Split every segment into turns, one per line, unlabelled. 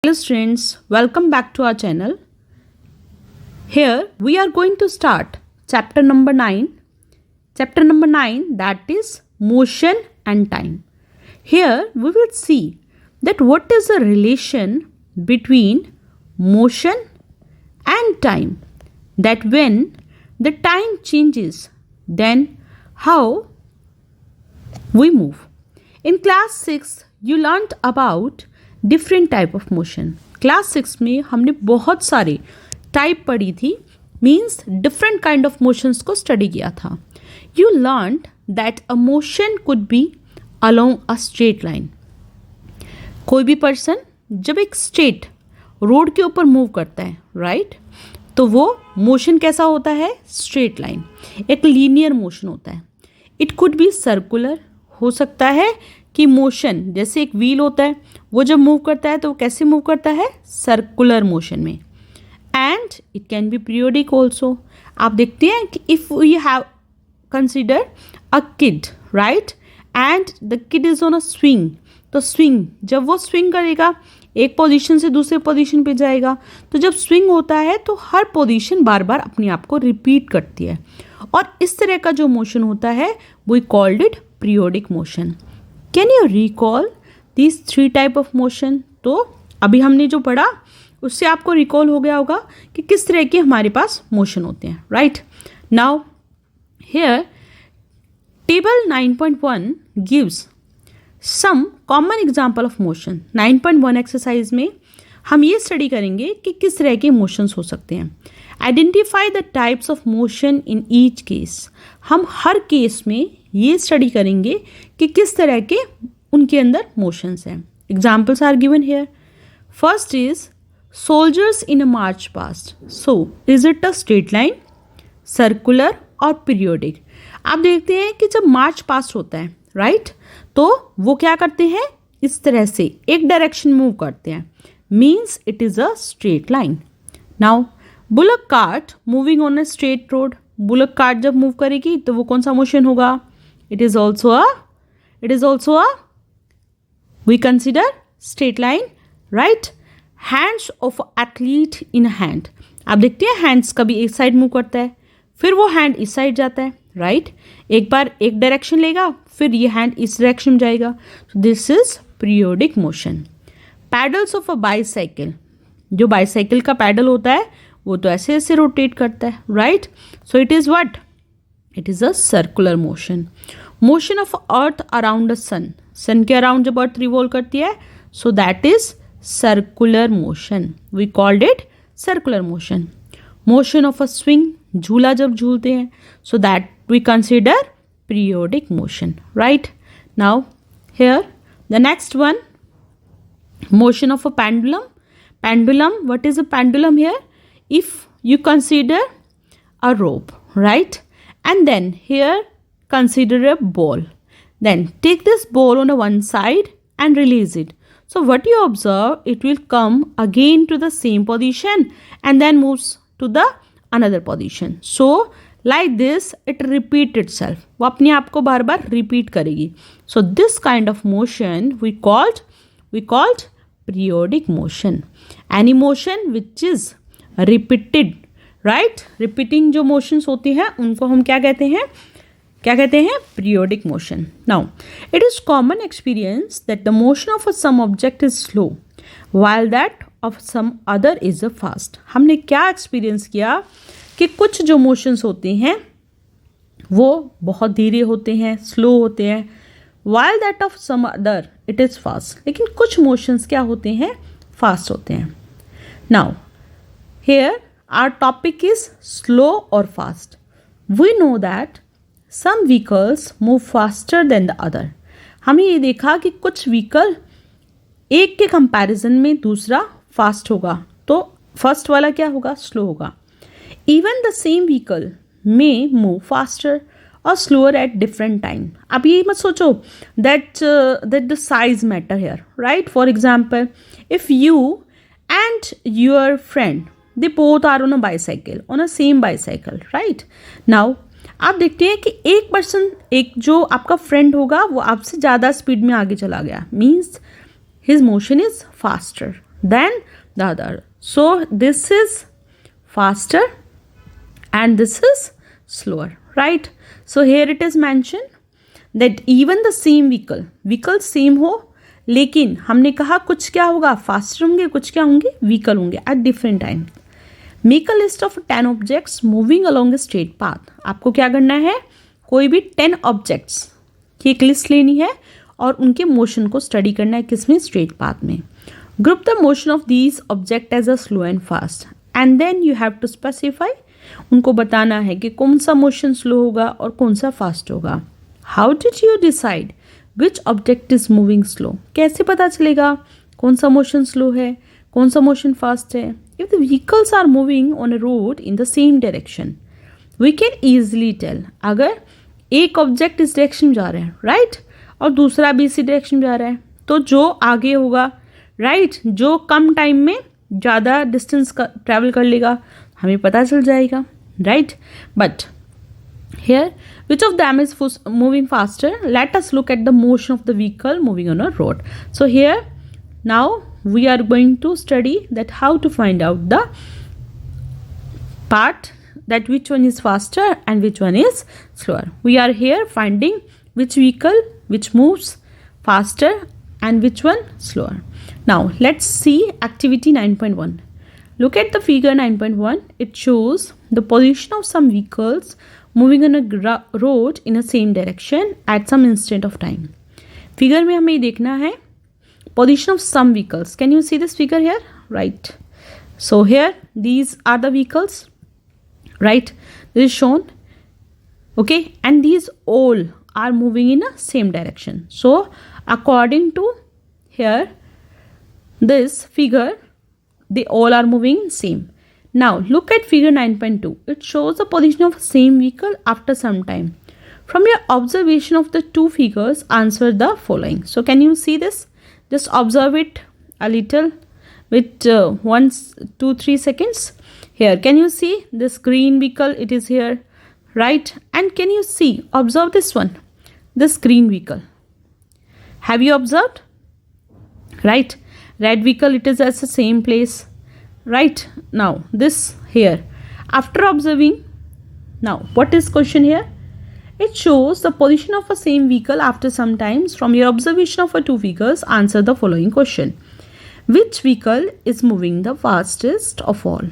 Dear students, welcome back to our channel. Here we are going to start chapter number 9. Chapter number 9, that is motion and time. Here we will see that what is the relation between motion and time. That when the time changes, then how we move. In class 6, you learnt about different type of motion. Class 6 में हमने बहुत सारे type पढ़ी थी, means different kind of motions को study किया था. You learned that a motion could be along a straight line. कोई भी पर्सन जब एक स्ट्रेट रोड के ऊपर मूव करता है, राइट, तो वो मोशन कैसा होता है? स्ट्रेट लाइन, एक लीनियर मोशन होता है. इट कुड बी सर्कुलर, हो सकता है कि मोशन जैसे एक व्हील होता है, वो जब मूव करता है तो वो कैसे मूव करता है? सर्कुलर मोशन में. And it can be periodic also. आप देखते हैं कि if we have consider a kid, right, and the kid is on a swing, तो स्विंग जब वो स्विंग करेगा एक पोजीशन से दूसरे पोजीशन पे जाएगा, तो जब स्विंग होता है तो हर पोजीशन बार बार अपने आप को रिपीट करती है, और इस तरह का जो मोशन होता है we called it periodic motion. Can you recall this 3 type of motion? तो अभी हमने जो पढ़ा उससे आपको रिकॉल हो गया होगा कि किस तरह के हमारे पास मोशन होते हैं, right. Now here table 9.1 gives some common example of motion. 9.1 exercise में हम ये स्टडी करेंगे कि किस तरह के मोशंस हो सकते हैं. Identify the types of motion in each case. हम हर केस में ये स्टडी करेंगे कि किस तरह के उनके अंदर मोशंस हैं. Examples are given here. First is soldiers in a march past. So is it a straight line, circular और पीरियोडिक? आप देखते हैं कि जब मार्च पास्ट होता है, राइट, तो वो क्या करते हैं? इस तरह से एक डायरेक्शन मूव करते हैं, means it is a straight line. Now bullock cart moving on a straight road. Bullock cart जब मूव करेगी तो वो कौन सा मोशन होगा? It is also a we consider straight line, right. Hands of athlete in hand. आप देखते हैं हैंड्स कभी एक साइड मूव करता है, फिर वो हैंड इस साइड जाता है, राइट. एक बार एक डायरेक्शन लेगा, फिर ये हैंड इस डायरेक्शन में जाएगा. तो this is periodic motion. Pedals of a bicycle. जो बाईसाइकिल का पैडल होता है वो तो ऐसे ऐसे रोटेट करता है, right. So it is what? It is a circular motion. Motion of earth around the sun. Sun के अराउंड जब अर्थ रिवॉल्व करती है, so that is circular motion. We called it circular motion. Motion of a swing. झूला जब झूलते हैं, so that we consider periodic motion, right. Now here the next one, motion of a pendulum. Pendulum, what is a pendulum here? If you consider a rope, right, and then here consider a ball. Then take this ball on a one side and release it. So what you observe, it will come again to the same position and then moves to the another position. So like this it repeat itself. वो अपने आप को बार बार repeat करेगी. So this kind of motion we called periodic motion. Any motion which is repeated, right? Repeating जो motions होती हैं उनको हम क्या कहते हैं? Periodic motion. Now, it is common experience that the motion of some object is slow, while that of some other is fast. हमने क्या एक्सपीरियंस किया कि कुछ जो मोशंस होते हैं वो बहुत धीरे होते हैं, स्लो होते हैं, while that of some other it is fast. लेकिन कुछ मोशंस क्या होते हैं? फास्ट होते हैं. Now, here our topic is slow or fast. We know that some vehicles move faster than the other. हमने ये देखा कि कुछ व्हीकल एक के कंपैरिजन में दूसरा फास्ट होगा, तो फर्स्ट वाला क्या होगा? स्लो होगा. Even the same vehicle may move faster और स्लोअर एट डिफरेंट टाइम. अब ये मत सोचो that the size matter here, right. For example, if you and your friend they both are on a bicycle, on a same bicycle, right. Now आप देखते हैं कि एक पर्सन, एक जो आपका फ्रेंड होगा वो आपसे ज़्यादा स्पीड में आगे चला गया, means his motion is faster, than the other. So this is faster and this is slower, right? So here it is mentioned that even the same vehicle same हो, लेकिन हमने कहा कुछ क्या होगा, फास्टर होंगे, कुछ क्या होंगे, व्हीकल होंगे eight different time. Make a list of 10 objects moving along a straight path. आपको क्या करना है, कोई भी 10 ऑब्जेक्ट्स की एक लिस्ट लेनी है और उनके मोशन को स्टडी करना है, किसमें, स्ट्रेट पाथ में. Group the motion of these object as a slow and fast and then you have to specify. उनको बताना है कि कौन सा मोशन स्लो होगा और कौन सा फास्ट होगा. How did you decide which object is moving slow. कैसे पता चलेगा कौन सा मोशन स्लो है, कौन सा मोशन फास्ट है. If the vehicles are moving on a road in the same direction we can easily tell. अगर एक ऑब्जेक्ट इस डायरेक्शन में जा रहा है, राइट, और दूसरा भी इसी डायरेक्शन में जा रहा है, तो जो आगे होगा, राइट, जो कम टाइम में ज़्यादा डिस्टेंस का ट्रैवल कर लेगा, हमें पता चल जाएगा, right. But here which of them is moving faster? Let us look at the motion of the vehicle moving on a road. So here now we are going to study that how to find out the part that which one is faster and which one is slower. We are here finding which vehicle which moves faster and which one slower. Now let's see activity 9.1. Look at the figure 9.1. It shows the position of some vehicles moving on a road in a same direction at some instant of time. Figure में हमें देखना है position of some vehicles. Can you see this figure here? Right. So here these are the vehicles, right? This is shown. Okay, and these all are moving in a same direction. So according to here this figure, they all are moving same. Now look at figure 9.2. It shows the position of same vehicle after some time. From your observation of the two figures, answer the following. So can you see this? Just observe it a little with 1, 2, 3 seconds. Here, can you see this green vehicle? It is here, right? And can you see, observe this one, this green vehicle. Have you observed? Right? Red vehicle, it is at the same place. Right, now this here, after observing, now what is question here? It shows the position of a same vehicle after some times. From your observation of a two figures, answer the following question. Which vehicle is moving the fastest of all?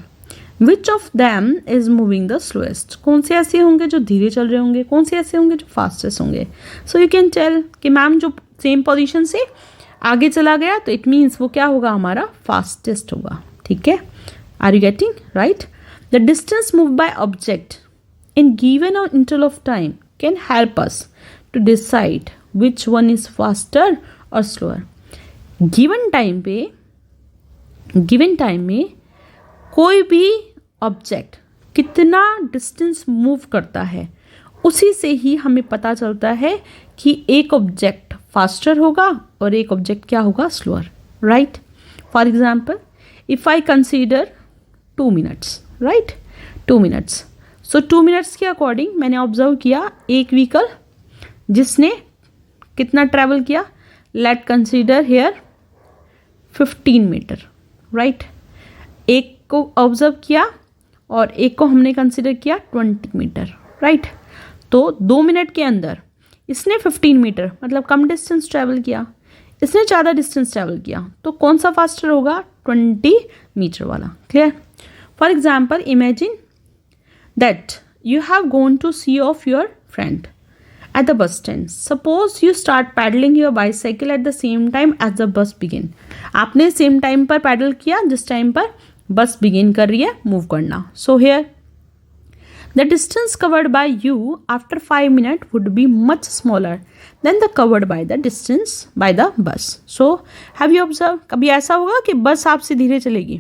Which of them is moving the slowest? कौन से ऐसे होंगे जो धीरे चल रहे होंगे, कौन से ऐसे होंगे जो फास्टेस्ट होंगे. So you can tell कि मैम जो सेम पोजीशन से आगे चला गया तो इट मीन्स वो क्या होगा, हमारा फास्टेस्ट होगा. ठीक है, are you getting, right. The distance move by object in given a interval of time can help us to decide which one is faster और स्लोअर. गिवन टाइम में कोई भी ऑब्जेक्ट कितना डिस्टेंस मूव करता है, उसी से ही हमें पता चलता है कि एक ऑब्जेक्ट फास्टर होगा और एक ऑब्जेक्ट क्या होगा, slower, right. For example, if I consider 2 minutes, right, 2 minutes. So 2 minutes के अकॉर्डिंग मैंने ऑब्जर्व किया एक व्हीकल जिसने कितना ट्रैवल किया, let consider here 15 meter, right. एक को ऑब्जर्व किया और एक को हमने कंसीडर किया 20 मीटर, राइट. तो 2 मिनट के अंदर इसने 15 मीटर मतलब कम डिस्टेंस ट्रैवल किया, इसने ज़्यादा डिस्टेंस ट्रैवल किया, तो कौन सा फास्टर होगा, 20 मीटर वाला. Clear. For example, imagine that you have gone to see off your friend at the bus stand. Suppose you start pedalling your bicycle at the same time as the bus begin. आपने same time पर pedal किया जिस time पर बस begin कर रही है move करना. So here the distance covered by you after 5 minutes would be much smaller than the covered by the distance by the bus. So have you observed, कभी ऐसा होगा कि बस आपसे धीरे चलेगी,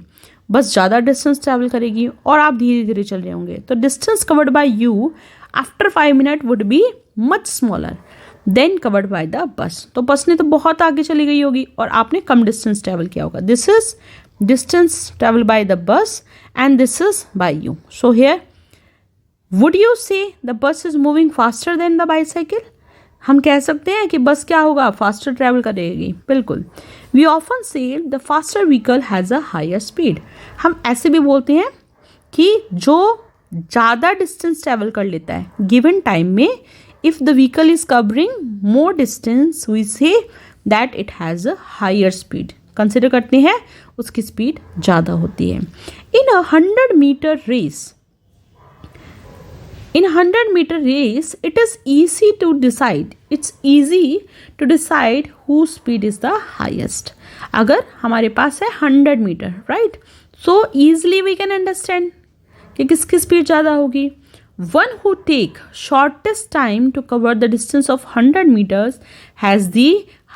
बस ज़्यादा डिस्टेंस ट्रैवल करेगी और आप धीरे धीरे चल रहे होंगे, तो distance covered bye you after 5 minute would be much smaller than covered by the bus. तो बस ने तो बहुत आगे चली गई होगी और आपने कम डिस्टेंस ट्रैवल किया होगा. This is distance travel by the bus and this is by you. So here would you say the bus is moving faster than the bicycle? हम कह सकते हैं कि बस क्या होगा, फास्टर ट्रैवल करेगी, बिल्कुल। We often say the faster vehicle has a higher speed. हम ऐसे भी बोलते हैं कि जो ज़्यादा डिस्टेंस ट्रैवल कर लेता है गिवन टाइम में, if the vehicle is covering more distance we say that it has a higher speed. Consider करते हैं उसकी स्पीड ज़्यादा होती है। In a 100-meter race, in 100-meter race it is easy to decide, it's easy to decide whose speed is the highest. अगर हमारे पास है 100 meter, right, so easily we can understand कि किसकी स्पीड ज़्यादा होगी। One who take shortest time to cover the distance of 100 meters has the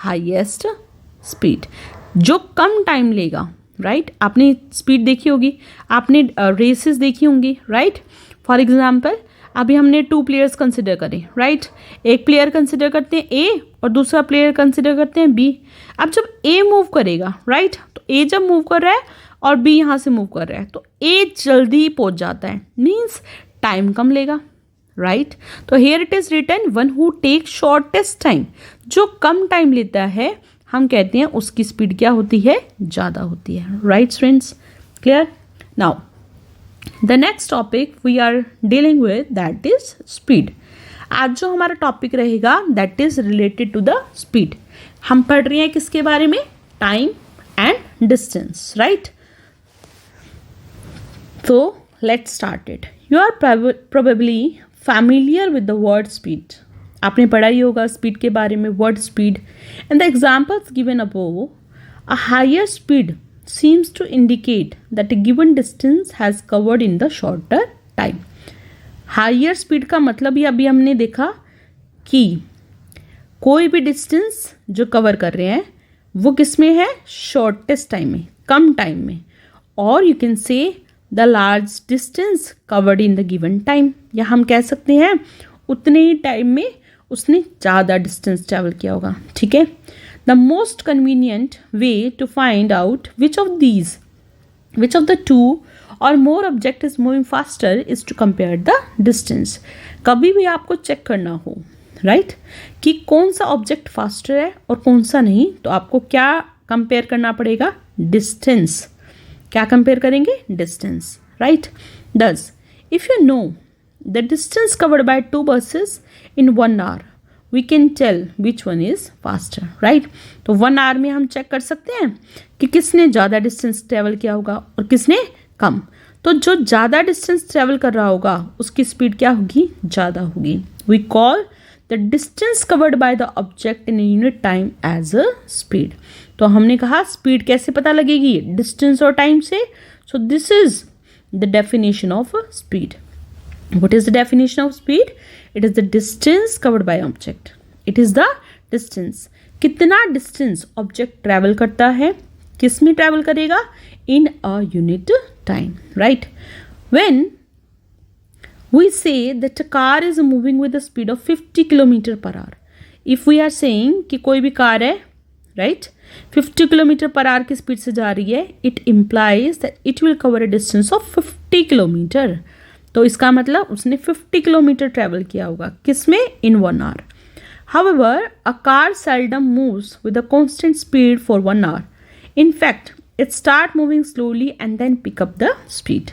highest speed. जो कम टाइम लेगा, राइट, आपने स्पीड देखी होगी, आपने रेसेस देखी होंगी, राइट। फॉर एग्जाम्पल अभी हमने 2 प्लेयर्स कंसिडर करें, राइट। एक प्लेयर कंसिडर करते हैं ए और दूसरा प्लेयर कंसिडर करते हैं बी। अब जब ए मूव करेगा, राइट, तो ए जब मूव कर रहा है और बी यहाँ से मूव कर रहा है तो ए जल्दी पहुँच जाता है, मीन्स टाइम कम लेगा, राइट। तो here it is written one who take shortest time, जो कम टाइम लेता है हम कहते हैं उसकी स्पीड क्या होती है, ज़्यादा होती है, right friends, clear. Now the next topic we are dealing with that is speed. आज जो हमारा टॉपिक रहेगा that is related to the speed. हम पढ़ रहे हैं किसके बारे में, टाइम एंड डिस्टेंस, राइट। तो लेट्स स्टार्ट इट। You are probably familiar with the word speed. आपने पढ़ा ही होगा स्पीड के बारे में, word speed. And the examples given above, a higher speed seems to indicate that a given distance has covered in the shorter time. Higher speed का मतलब ही अभी हमने देखा कि कोई भी डिस्टेंस जो कवर कर रहे हैं वो किस में है, शॉर्टेस्ट टाइम में, कम टाइम में। और you can say the large distance covered in the given time, या हम कह सकते हैं उतने ही टाइम में उसने ज़्यादा डिस्टेंस ट्रैवल किया होगा, ठीक है। The most convenient way to find out which of the two or more object is moving faster is to compare the distance. कभी भी आपको चेक करना हो, राइट, कि कौन सा ऑब्जेक्ट फास्टर है और कौन सा नहीं, तो आपको क्या कंपेयर करना पड़ेगा, डिस्टेंस। क्या कंपेयर करेंगे, distance, right. Thus, if you know the distance covered by 2 buses in 1 hour, we can tell which one is faster, right? तो 1 आवर में हम चेक कर सकते हैं कि किसने ज़्यादा डिस्टेंस ट्रेवल किया होगा और किसने कम। तो जो ज़्यादा डिस्टेंस ट्रेवल कर रहा होगा उसकी स्पीड क्या होगी, ज़्यादा होगी। We call the distance covered by the object in unit time as a speed. तो हमने कहा स्पीड कैसे पता लगेगी, डिस्टेंस और टाइम से। So this is the definition of speed. What is the definition of speed? It is the distance covered by object. It is the distance. कितना distance object travel करता है, किस में travel करेगा, in a unit time, right? When we say that a car is moving with a speed of 50 km per hour. If we are saying कि कोई भी car है, right, 50 km per hour की स्पीड से जा रही है, it implies that it will cover a distance of 50 km. तो इसका मतलब उसने 50 किलोमीटर ट्रैवल किया होगा, किसमें, in 1 hour. However a car seldom moves with a constant speed for 1 hour. In fact it start moving slowly and then pick up the speed.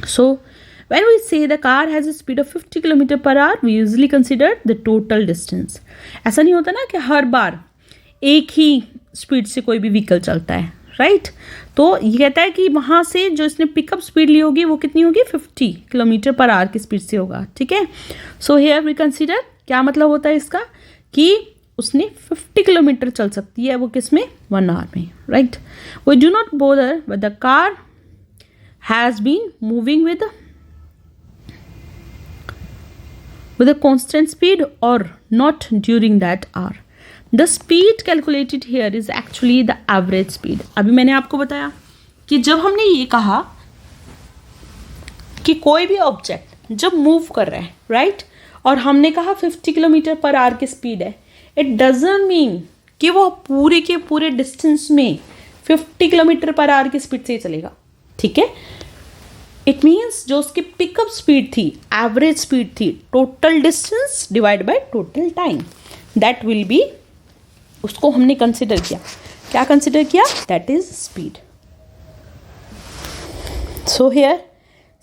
So when we say the car has a speed of 50 kilometre per hour, we usually consider the total distance. ऐसा नहीं होता ना कि हर बार एक ही speed से कोई भी vehicle चलता है, राइट। तो ये कहता है कि वहाँ से जो इसने पिकअप स्पीड ली होगी वो कितनी होगी, 50 किलोमीटर पर आवर की स्पीड से होगा, ठीक है। सो हियर वी कंसीडर, क्या मतलब होता है इसका, कि उसने 50 किलोमीटर चल सकती है, वो किस में, 1 आवर में, right. We do not bother with the car has been moving with a constant speed or not during that hour. The speed calculated here is actually the average speed. अभी मैंने आपको बताया कि जब हमने ये कहा कि कोई भी ऑब्जेक्ट जब मूव कर रहा है, राइट, और हमने कहा 50 किलोमीटर पर आवर की स्पीड है, इट डजंट मीन कि वो पूरे के पूरे डिस्टेंस में 50 किलोमीटर पर आवर की स्पीड से ही चलेगा, ठीक है। इट मीन्स जो उसकी पिकअप स्पीड थी, एवरेज स्पीड थी, total distance divide by total time, that will be, उसको हमने कंसिडर किया. क्या कंसिडर किया? That is speed. So here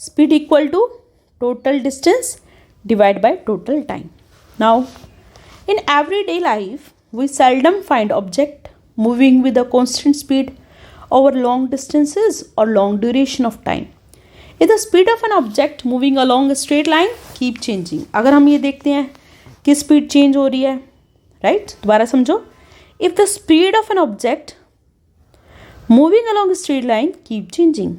speed equal to total distance divided by total time. Now, in everyday life, we seldom find object moving with a constant speed over long distances or long duration of time. If the speed of an object moving along a straight line keep changing, अगर हम ये देखते हैं कि speed change हो रही है, right? दोबारा समझो. If the speed of an object moving along a straight line keep changing,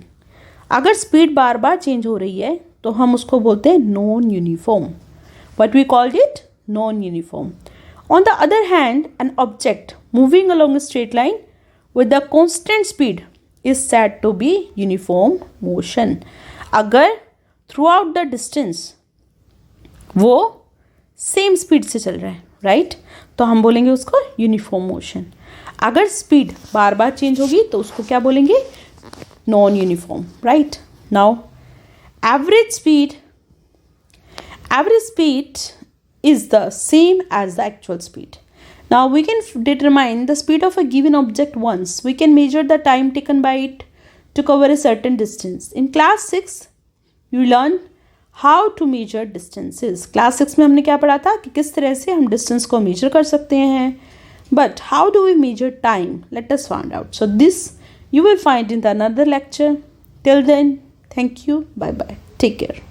अगर स्पीड बार बार चेंज हो रही है तो हम उसको बोलते हैं non uniform. What we called it? Non uniform. On the other hand an object moving along a straight line with the constant speed is said to be uniform motion. अगर थ्रू आउट द डिस्टेंस वो same speed से चल रहा है, right, तो हम बोलेंगे उसको यूनिफॉर्म मोशन. अगर स्पीड बार बार चेंज होगी तो उसको क्या बोलेंगे? non-uniform, right? Now average speed is the same as the actual speed. Now we can determine the speed of a given object once. We can measure the time taken by it to cover a certain distance. In class 6 you learn how to measure distances. Class 6 में हमने क्या पढ़ा था कि किस तरह से हम distance को measure कर सकते हैं. But how do we measure time? Let us find out. So this you will find in the another lecture. Till then, thank you. Bye bye. Take care.